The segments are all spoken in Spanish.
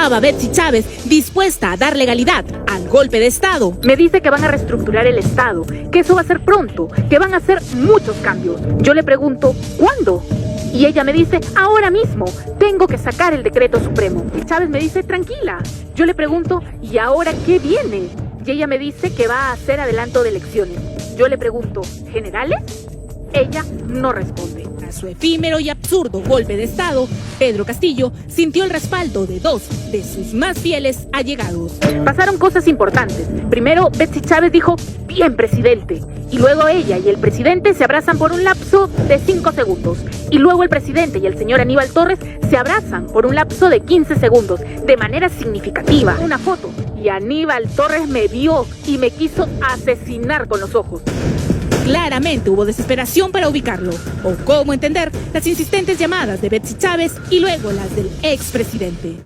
Estaba Betsy Chávez dispuesta a dar legalidad al golpe de Estado. Me dice que van a reestructurar el Estado, que eso va a ser pronto, que van a hacer muchos cambios. Yo le pregunto, ¿cuándo? Y ella me dice, ahora mismo, tengo que sacar el decreto supremo. Y Chávez me dice, tranquila. Yo le pregunto, ¿y ahora qué viene? Y ella me dice que va a hacer adelanto de elecciones. Yo le pregunto, ¿generales? Ella no responde. A su efímero y absurdo golpe de Estado, Pedro Castillo sintió el respaldo de dos de sus más fieles allegados. Pasaron cosas importantes. Primero, Betsy Chávez dijo, bien, presidente. Y luego ella y el presidente se abrazan por un lapso de 5 segundos. Y luego el presidente y el señor Aníbal Torres se abrazan por un lapso de 15 segundos, de manera significativa. Una foto. Y Aníbal Torres me vio y me quiso asesinar con los ojos. Claramente hubo desesperación para ubicarlo, o cómo entender las insistentes llamadas de Betsy Chávez y luego las del expresidente.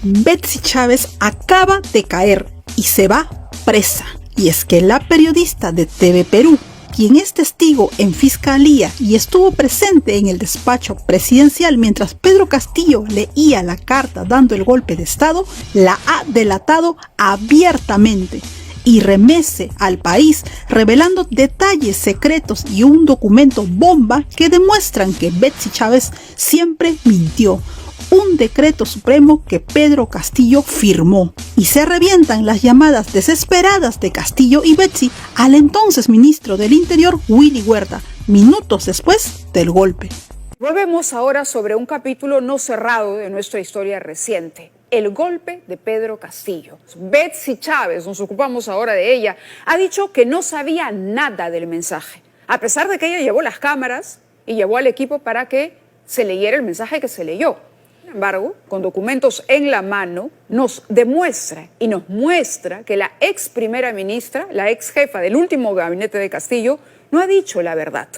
Betsy Chávez acaba de caer y se va presa. Y es que la periodista de TV Perú, quien es testigo en fiscalía y estuvo presente en el despacho presidencial mientras Pedro Castillo leía la carta dando el golpe de Estado, la ha delatado abiertamente y remece al país revelando detalles secretos y un documento bomba que demuestran que Betsy Chávez siempre mintió. Un decreto supremo que Pedro Castillo firmó, y se revientan las llamadas desesperadas de Castillo y Betsy al entonces ministro del Interior, Willy Huerta, minutos después del golpe. Volvemos ahora sobre un capítulo no cerrado de nuestra historia reciente, el golpe de Pedro Castillo. Betsy Chávez, nos ocupamos ahora de ella, ha dicho que no sabía nada del mensaje, a pesar de que ella llevó las cámaras y llevó al equipo para que se leyera el mensaje que se leyó. Sin embargo, con documentos en la mano, nos demuestra y nos muestra que la ex primera ministra, la ex jefa del último gabinete de Castillo, no ha dicho la verdad.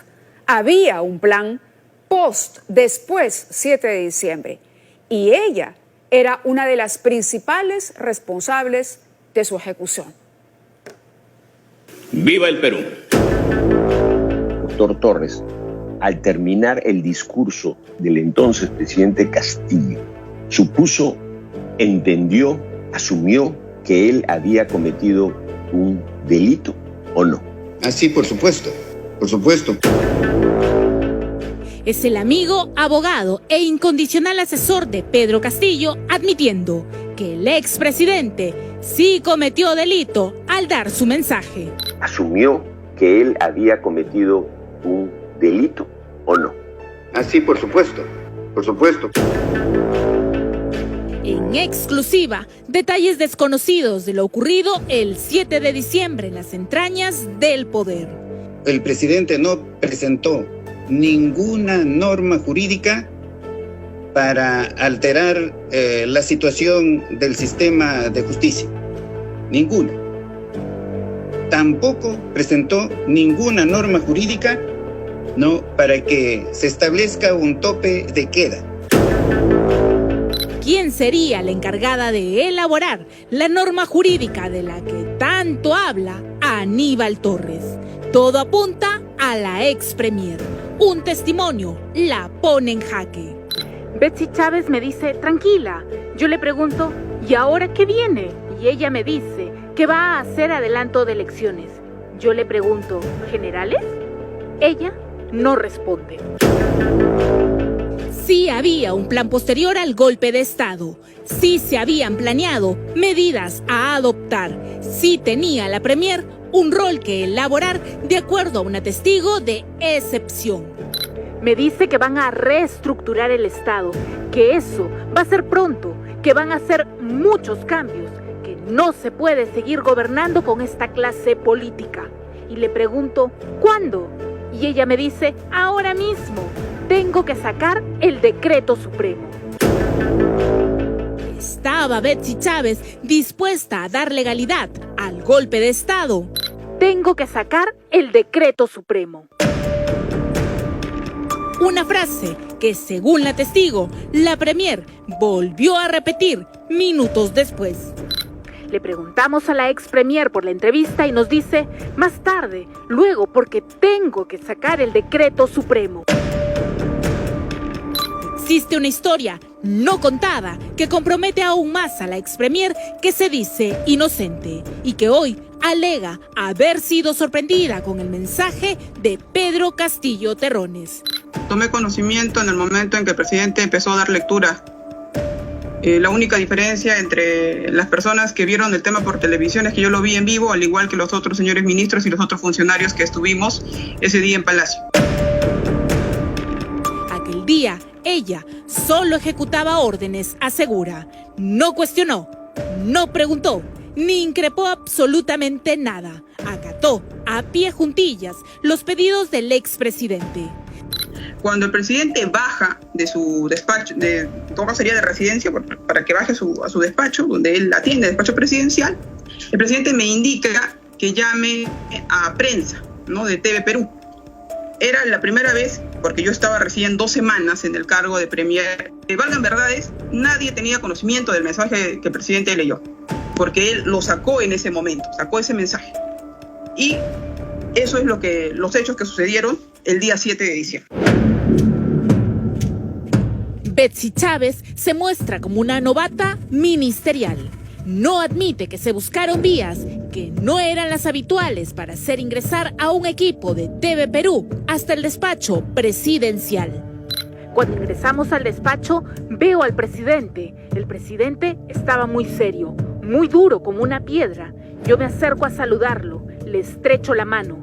Había un plan después 7 de diciembre, y ella era una de las principales responsables de su ejecución. ¡Viva el Perú! Doctor Torres, al terminar el discurso del entonces presidente Castillo, supuso, entendió, asumió que él había cometido un delito, ¿o no? Sí, por supuesto, por supuesto. Es el amigo, abogado e incondicional asesor de Pedro Castillo admitiendo que el expresidente sí cometió delito al dar su mensaje. Asumió que él había cometido un delito, ¿o no? Sí, por supuesto, por supuesto. En exclusiva, detalles desconocidos de lo ocurrido el 7 de diciembre en las entrañas del poder. El presidente no presentó ninguna norma jurídica para alterar la situación del sistema de justicia. Ninguna. Tampoco presentó ninguna norma jurídica para que se establezca un tope de queda. ¿Quién sería la encargada de elaborar la norma jurídica de la que tanto habla Aníbal Torres? Todo apunta a la ex premier. Un testimonio la pone en jaque. Betsy Chávez me dice, tranquila. Yo le pregunto, ¿y ahora qué viene? Y ella me dice que va a hacer adelanto de elecciones. Yo le pregunto, ¿generales? Ella no responde. Sí había un plan posterior al golpe de Estado. Sí se habían planeado medidas a adoptar. Sí tenía la premier un rol que elaborar de acuerdo a una testigo de excepción. Me dice que van a reestructurar el Estado, que eso va a ser pronto, que van a hacer muchos cambios, que no se puede seguir gobernando con esta clase política. Y le pregunto, ¿cuándo? Y ella me dice, ahora mismo, tengo que sacar el decreto supremo. ¿Estaba Betsy Chávez dispuesta a dar legalidad al golpe de Estado? Tengo que sacar el decreto supremo. Una frase que, según la testigo, la premier volvió a repetir minutos después. Le preguntamos a la ex premier por la entrevista y nos dice, más tarde, luego porque tengo que sacar el decreto supremo. existe una historia no contada que compromete aún más a la expremier que se dice inocente y que hoy alega haber sido sorprendida con el mensaje de Pedro Castillo Terrones. Tomé conocimiento en el momento en que el presidente empezó a dar lectura. La única diferencia entre las personas que vieron el tema por televisión es que yo lo vi en vivo, al igual que los otros señores ministros y los otros funcionarios que estuvimos ese día en Palacio. Aquel día, ella solo ejecutaba órdenes, asegura. No cuestionó, no preguntó, ni increpó absolutamente nada. Acató a pie juntillas los pedidos del expresidente. Cuando el presidente baja de su despacho, todo sería de residencia, para que baje a su despacho, donde él atiende, despacho presidencial, el presidente me indica que llame a prensa, ¿no?, de TV Perú. Era la primera vez, porque yo estaba recién 2 semanas en el cargo de premier. Valgan verdades, nadie tenía conocimiento del mensaje que el presidente leyó, porque él lo sacó en ese momento, sacó ese mensaje. Y eso es los hechos que sucedieron el día 7 de diciembre. Betsy Chávez se muestra como una novata ministerial. No admite que se buscaron vías que no eran las habituales para hacer ingresar a un equipo de TV Perú hasta el despacho presidencial. Cuando ingresamos al despacho, veo al presidente. El presidente estaba muy serio, muy duro como una piedra. Yo me acerco a saludarlo, le estrecho la mano.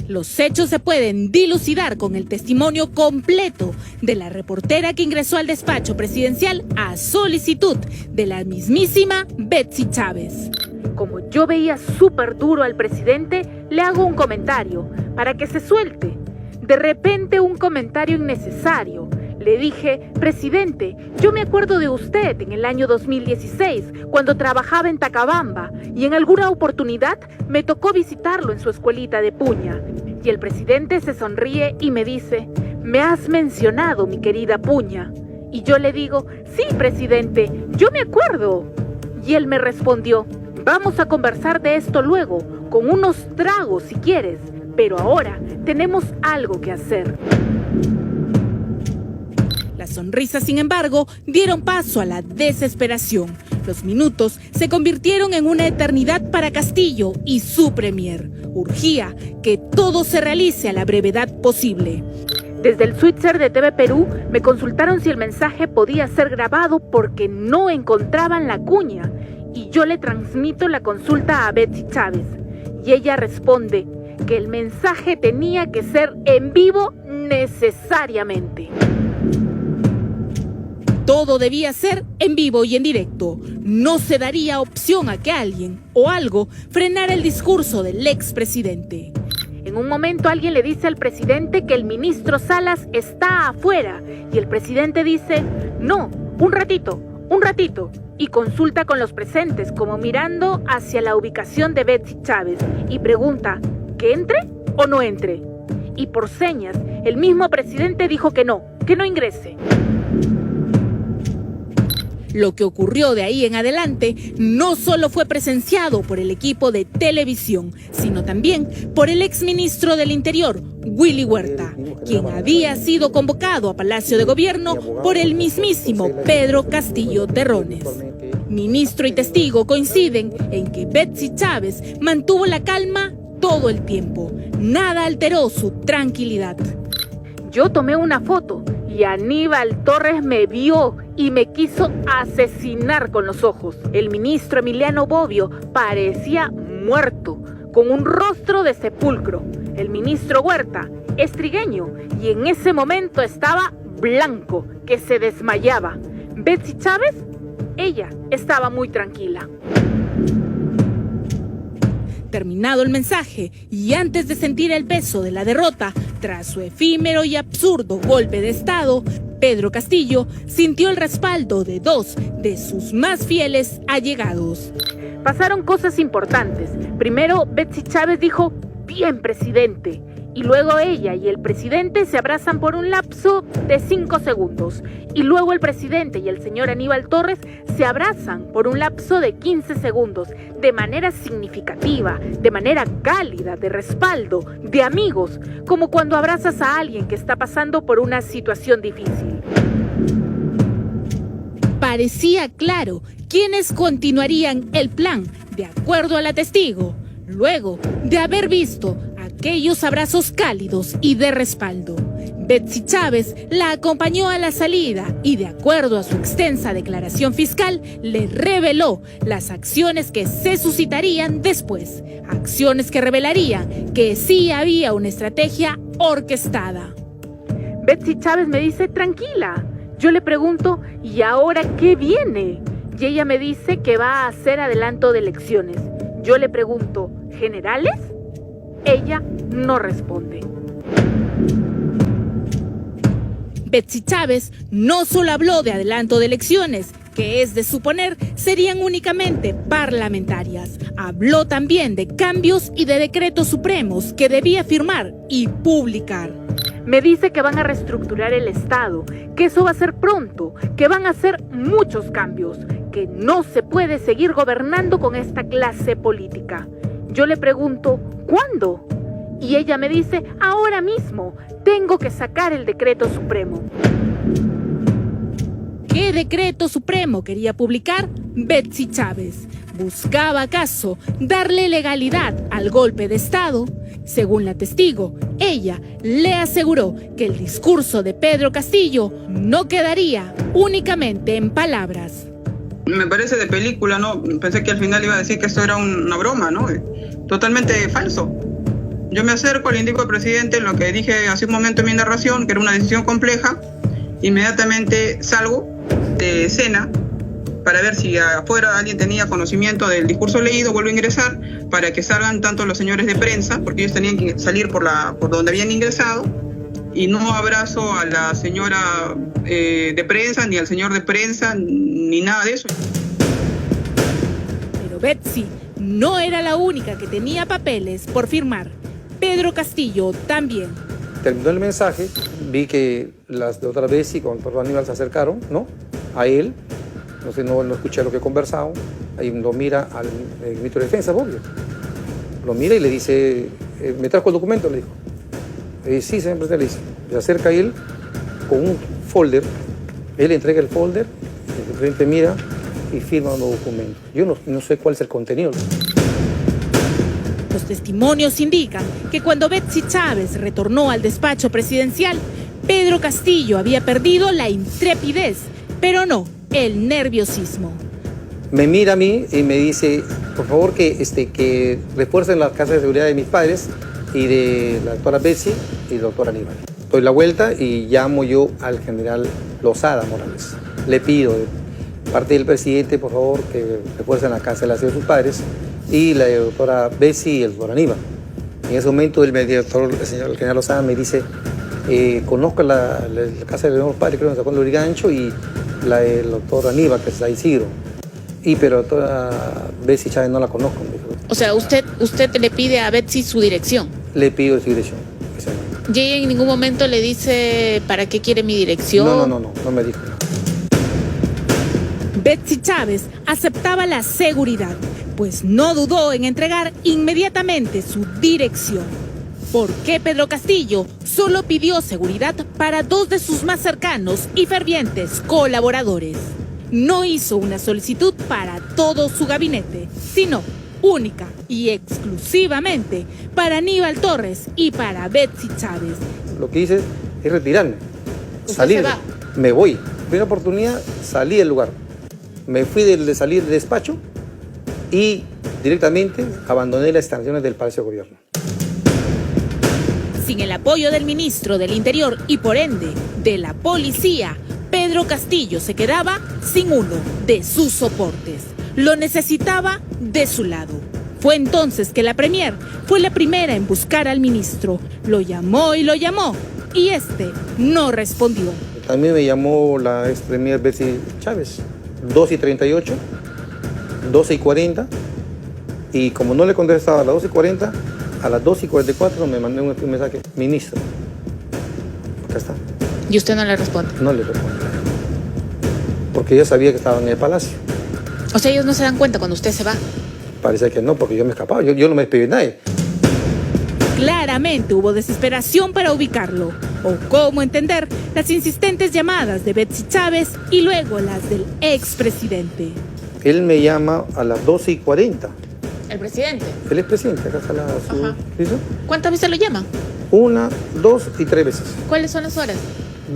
Los hechos se pueden dilucidar con el testimonio completo de la reportera que ingresó al despacho presidencial a solicitud de la mismísima Betsy Chávez. Como yo veía súper duro al presidente, le hago un comentario para que se suelte. De repente un comentario innecesario. Le dije, presidente, yo me acuerdo de usted en el año 2016, cuando trabajaba en Tacabamba, y en alguna oportunidad me tocó visitarlo en su escuelita de Puña. Y el presidente se sonríe y me dice, me has mencionado, mi querida Puña. Y yo le digo, sí, presidente, yo me acuerdo. Y él me respondió, vamos a conversar de esto luego, con unos tragos si quieres, pero ahora tenemos algo que hacer. Las sonrisas, sin embargo, dieron paso a la desesperación. Los minutos se convirtieron en una eternidad para Castillo y su premier. Urgía que todo se realice a la brevedad posible. Desde el switcher de TV Perú me consultaron si el mensaje podía ser grabado porque no encontraban la cuña. Y yo le transmito la consulta a Betsy Chávez. Y ella responde que el mensaje tenía que ser en vivo necesariamente. Todo debía ser en vivo y en directo. No se daría opción a que alguien o algo frenara el discurso del expresidente. En un momento alguien le dice al presidente que el ministro Salas está afuera y el presidente dice, no, un ratito, y consulta con los presentes como mirando hacia la ubicación de Betsy Chávez y pregunta, ¿que entre o no entre? Y por señas, el mismo presidente dijo que no ingrese. Lo que ocurrió de ahí en adelante no solo fue presenciado por el equipo de televisión, sino también por el exministro del Interior, Willy Huerta, quien había sido convocado a Palacio de Gobierno por el mismísimo Pedro Castillo Terrones. Ministro y testigo coinciden en que Betsy Chávez mantuvo la calma todo el tiempo. Nada alteró su tranquilidad. Yo tomé una foto y Aníbal Torres me vio y me quiso asesinar con los ojos. El ministro Emiliano Bobbio parecía muerto, con un rostro de sepulcro. El ministro Huerta es trigueño y en ese momento estaba blanco, que se desmayaba. Betsy Chávez, ella estaba muy tranquila. Terminado el mensaje y antes de sentir el peso de la derrota, tras su efímero y absurdo golpe de Estado, Pedro Castillo sintió el respaldo de 2 de sus más fieles allegados. Pasaron cosas importantes. Primero, Betsy Chávez dijo, bien, presidente. y luego ella y el presidente se abrazan por un lapso de 5 segundos, y luego el presidente y el señor Aníbal Torres se abrazan por un lapso de 15 segundos, de manera significativa, de manera cálida, de respaldo, de amigos, como cuando abrazas a alguien que está pasando por una situación difícil. Parecía claro quiénes continuarían el plan, de acuerdo a la testigo, luego de haber visto aquellos abrazos cálidos y de respaldo. Betsy Chávez la acompañó a la salida y, de acuerdo a su extensa declaración fiscal, le reveló las acciones que se suscitarían después, acciones que revelarían que sí había una estrategia orquestada. Betsy Chávez me dice, tranquila. Yo le pregunto, ¿y ahora qué viene? Y ella me dice que va a hacer adelanto de elecciones. Yo le pregunto, ¿generales? Ella no responde. Betsy Chávez no solo habló de adelanto de elecciones, que es de suponer serían únicamente parlamentarias. Habló también de cambios y de decretos supremos que debía firmar y publicar. Me dice que van a reestructurar el Estado, que eso va a ser pronto, que van a hacer muchos cambios, que no se puede seguir gobernando con esta clase política. Yo le pregunto, ¿cuándo? Y ella me dice, ahora mismo, tengo que sacar el decreto supremo. ¿Qué decreto supremo quería publicar Betsy Chávez? ¿Buscaba acaso darle legalidad al golpe de Estado? Según la testigo, ella le aseguró que el discurso de Pedro Castillo no quedaría únicamente en palabras. Me parece de película, ¿no? Pensé que al final iba a decir que esto era una broma, ¿no? Totalmente falso. Yo me acerco, le indico al presidente lo que dije hace un momento en mi narración, que era una decisión compleja. Inmediatamente salgo de escena para ver si afuera alguien tenía conocimiento del discurso leído, vuelvo a ingresar para que salgan tanto los señores de prensa, porque ellos tenían que salir por donde habían ingresado, y no abrazo a la señora de prensa, ni al señor de prensa, ni nada de eso. Pero Betsy no era la única que tenía papeles por firmar. Pedro Castillo también. Terminó el mensaje, vi que las doctora Betsy con el doctor Aníbal se acercaron, ¿no?, a él. No sé, no escuché lo que conversaban. Ahí lo mira al ministro de Defensa, obvio. Lo mira y le dice, ¿me trajo el documento?, le dijo. Sí, señor presidente, le dice. Se acerca a él con un folder. Él entrega el folder, el presidente mira y firma un documento. Yo no sé cuál es el contenido. Los testimonios indican que cuando Betsy Chávez retornó al despacho presidencial, Pedro Castillo había perdido la intrepidez, pero no el nerviosismo. Me mira a mí y me dice, por favor, que refuercen las casas de seguridad de mis padres y de la doctora Betsy y el doctor Aníbal. Doy la vuelta y llamo yo al general Lozada Morales. Le pido de parte del presidente, por favor, que refuercen la casa de sus padres y la doctora Betsy y el doctor Aníbal. En ese momento el general Lozada me dice, conozco la casa de los padres, creo que en San Juan de Lurigancho, y la del doctor Aníbal, que es ahí Isidro. Pero la doctora Betsy Chávez no la conozco. O sea, usted le pide a Betsy su dirección. Le pido su dirección. ¿Y ella en ningún momento le dice para qué quiere mi dirección? No me dijo. Betsy Chávez aceptaba la seguridad, pues no dudó en entregar inmediatamente su dirección. ¿Por qué Pedro Castillo solo pidió seguridad para 2 de sus más cercanos y fervientes colaboradores? No hizo una solicitud para todo su gabinete, sino única y exclusivamente para Aníbal Torres y para Betsy Chávez. Lo que hice es retirarme, salir. Me voy. Primera oportunidad, salí del lugar. Me fui de salir del despacho y directamente abandoné las instalaciones del Palacio de Gobierno. Sin el apoyo del ministro del Interior y por ende de la policía, Pedro Castillo se quedaba sin uno de sus soportes. Lo necesitaba de su lado. Fue entonces que la Premier fue la primera en buscar al ministro. Lo llamó y este no respondió. También me llamó la ex Premier Betsy Chávez, 2:38, 12:40, y como no le contestaba a las 12:40, A las 2:44 me mandé un mensaje, ministro. Acá está. Y usted no le responde. No le respondo. Porque yo sabía que estaba en el palacio. O sea, ellos no se dan cuenta cuando usted se va. Parece que no, porque yo me escapaba. Yo no me despedí de nadie. Claramente hubo desesperación para ubicarlo. O cómo entender las insistentes llamadas de Betsy Chávez y luego las del expresidente. Él me llama a las 12:40. ¿El presidente? Él es presidente, acá está su... Ajá. ¿Listo? ¿Cuántas veces lo llama? 1, 2 y 3 veces. ¿Cuáles son las horas?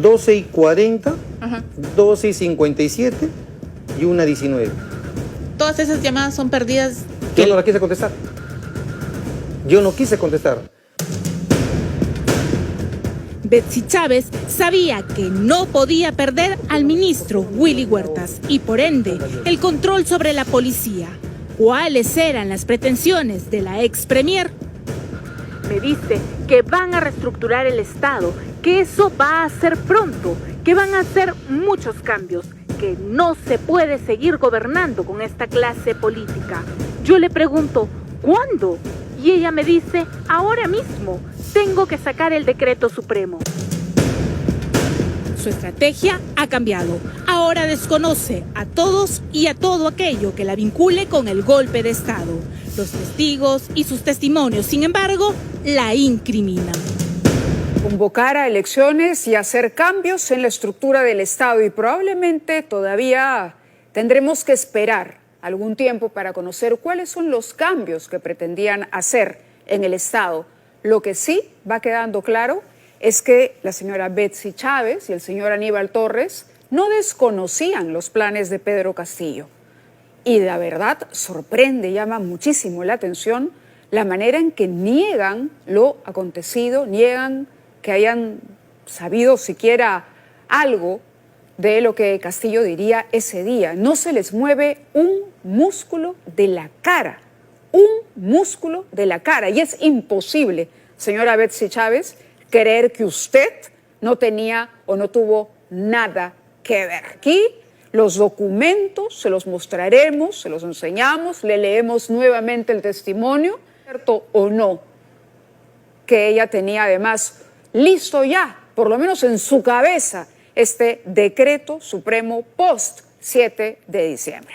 12:40, Ajá. 12:57 y 1:19. Todas esas llamadas son perdidas. Yo no la quise contestar. Yo no quise contestar. Betsy Chávez sabía que no podía perder al ministro Willy Huertas y por ende el control sobre la policía. ¿Cuáles eran las pretensiones de la ex premier? Me dice que van a reestructurar el Estado, que eso va a ser pronto, que van a hacer muchos cambios, que no se puede seguir gobernando con esta clase política. Yo le pregunto, ¿cuándo? Y ella me dice, ahora mismo, tengo que sacar el decreto supremo. Su estrategia ha cambiado. Ahora desconoce a todos y a todo aquello que la vincule con el golpe de Estado. Los testigos y sus testimonios, sin embargo, la incriminan. Convocar a elecciones y hacer cambios en la estructura del Estado y probablemente todavía tendremos que esperar algún tiempo para conocer cuáles son los cambios que pretendían hacer en el Estado. Lo que sí va quedando claro es que la señora Betsy Chávez y el señor Aníbal Torres no desconocían los planes de Pedro Castillo. Y la verdad sorprende, llama muchísimo la atención la manera en que niegan lo acontecido, niegan que hayan sabido siquiera algo de lo que Castillo diría ese día. No se les mueve un músculo de la cara, un músculo de la cara. Y es imposible, señora Betsy Chávez, creer que usted no tenía o no tuvo nada que ver. Aquí los documentos se los mostraremos, se los enseñamos, le leemos nuevamente el testimonio, cierto o no, que ella tenía además listo ya, por lo menos en su cabeza, este decreto supremo post 7 de diciembre.